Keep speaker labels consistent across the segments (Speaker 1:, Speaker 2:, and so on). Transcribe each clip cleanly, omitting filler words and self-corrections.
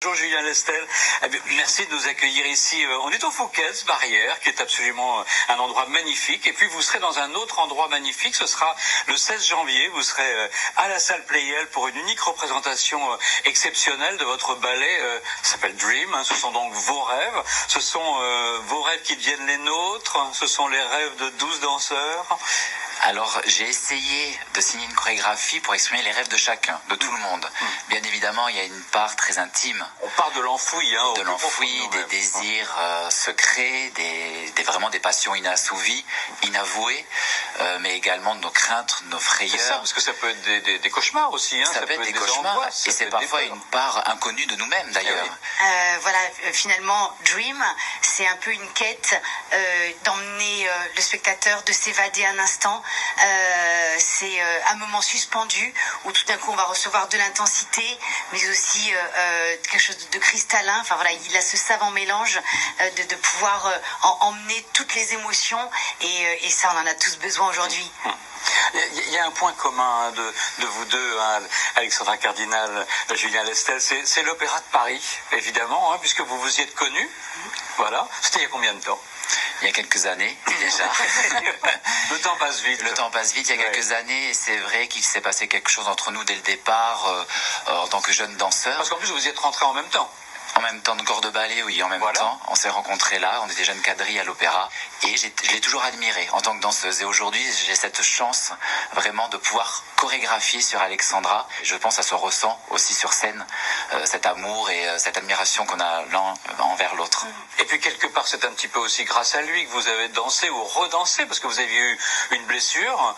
Speaker 1: Bonjour Julien Lestel. Merci de nous accueillir ici. On est au Fouquet's Barrière, qui est absolument un endroit magnifique. Et puis vous serez dans un autre endroit magnifique. Ce sera le 16 janvier. Vous serez à la salle Pleyel pour une unique représentation exceptionnelle de votre ballet. Ça s'appelle Dream. Ce sont donc vos rêves. Ce sont vos rêves qui deviennent les nôtres. Ce sont les rêves de 12 danseurs.
Speaker 2: Alors, j'ai essayé de signer une chorégraphie pour exprimer les rêves de chacun, de tout le monde. Bien évidemment, il y a une part très intime.
Speaker 1: On part de l'enfoui,
Speaker 2: de l'enfoui, des désirs secrets, vraiment des passions inassouvies, inavouées, mais également de nos craintes, de nos frayeurs.
Speaker 1: C'est ça, parce que ça peut être des cauchemars aussi.
Speaker 2: Ça peut être des cauchemars, angoisses, et c'est parfois une part inconnue de nous-mêmes d'ailleurs.
Speaker 3: Voilà, finalement, Dream, c'est un peu une quête d'emmener le spectateur, de s'évader un instant. C'est un moment suspendu où tout d'un coup on va recevoir de l'intensité, mais aussi quelque chose de cristallin. Enfin voilà, il a ce savant mélange de pouvoir emmener toutes les émotions, et ça, on en a tous besoin aujourd'hui.
Speaker 1: Il y a un point commun de vous deux, hein, Alexandra Cardinal, Julien Lestel, c'est l'Opéra de Paris, évidemment, hein, puisque vous vous y êtes connus. Voilà. C'était il y a combien de temps ?
Speaker 2: Il y a quelques années déjà.
Speaker 1: Le temps passe vite.
Speaker 2: Le temps passe vite, il y a quelques années, et c'est vrai qu'il s'est passé quelque chose entre nous dès le départ, en tant que jeunes danseurs.
Speaker 1: Parce qu'en plus vous y êtes rentrés en même temps.
Speaker 2: En même temps de corps de ballet, oui, en même temps. On s'est rencontrés là, on était jeunes quadrilles à l'opéra, et je l'ai toujours admiré en tant que danseuse. Et aujourd'hui, j'ai cette chance vraiment de pouvoir chorégraphier sur Alexandra. Je pense que ça se ressent aussi sur scène, cet amour et cette admiration qu'on a l'un envers l'autre.
Speaker 1: Et puis quelque part, c'est un petit peu aussi grâce à lui que vous avez dansé ou redansé, parce que vous aviez eu une blessure.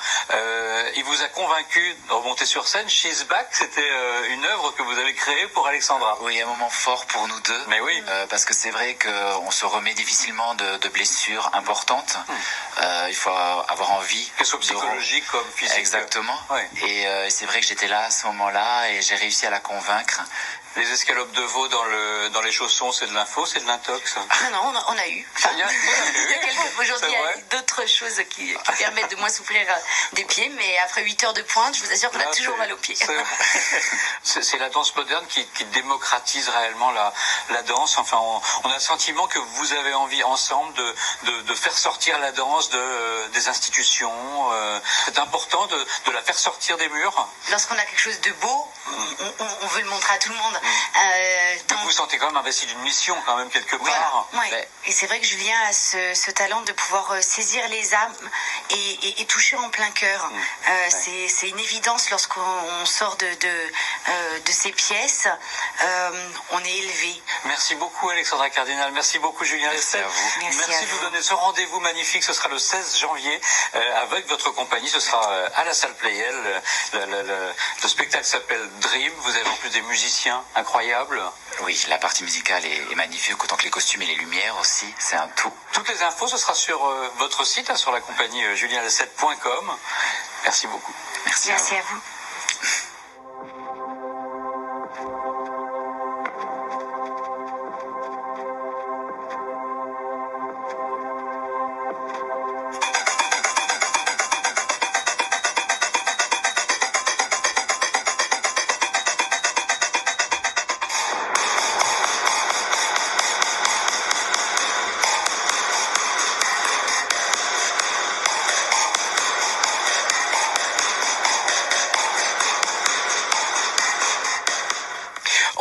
Speaker 1: Il vous a convaincu de remonter sur scène. She's Back, c'était une œuvre que vous avez créée pour Alexandra.
Speaker 2: Oui, un moment fort pour nous deux.
Speaker 1: Mais oui.
Speaker 2: Parce que c'est vrai qu'on se remet difficilement de blessures importantes. Il faut avoir envie.
Speaker 1: Qu'elles soient psychologiques comme physiques.
Speaker 2: Exactement.
Speaker 1: Oui.
Speaker 2: Et c'est vrai que j'étais là à ce moment-là et j'ai réussi à la convaincre.
Speaker 1: Les escalopes de veau dans les chaussons, c'est de l'info, c'est de l'intox?
Speaker 3: Non, on a eu. Aujourd'hui, il y a d'autres choses qui permettent de moins souffrir des pieds, mais après 8 heures de pointe, je vous assure qu'on a toujours mal aux pieds.
Speaker 1: C'est la danse moderne qui démocratise réellement la danse. Enfin, on a le sentiment que vous avez envie ensemble de faire sortir la danse des institutions. C'est important de la faire sortir des murs.
Speaker 3: Lorsqu'on a quelque chose de beau, on veut le montrer à tout le monde.
Speaker 1: Donc vous vous sentez quand même investi d'une mission, quand même, quelque part.
Speaker 3: Oui. Et c'est vrai que Julien a ce talent de pouvoir saisir les âmes et toucher en plein cœur. C'est une évidence lorsqu'on sort de ces pièces. On est élevé.
Speaker 1: Merci beaucoup Alexandra Cardinal, merci beaucoup Julien Lestel. Merci de nous donner ce rendez-vous magnifique. Ce sera le 16 janvier avec votre compagnie. Ce sera à la salle Pleyel. Le spectacle s'appelle Dream. Vous avez en plus des musiciens incroyables.
Speaker 2: Oui, la partie musicale est magnifique, autant que les costumes et les lumières aussi, c'est un tout.
Speaker 1: Toutes les infos, ce sera sur votre site, sur la compagnie julienlestel.com. Merci beaucoup.
Speaker 3: Merci à vous.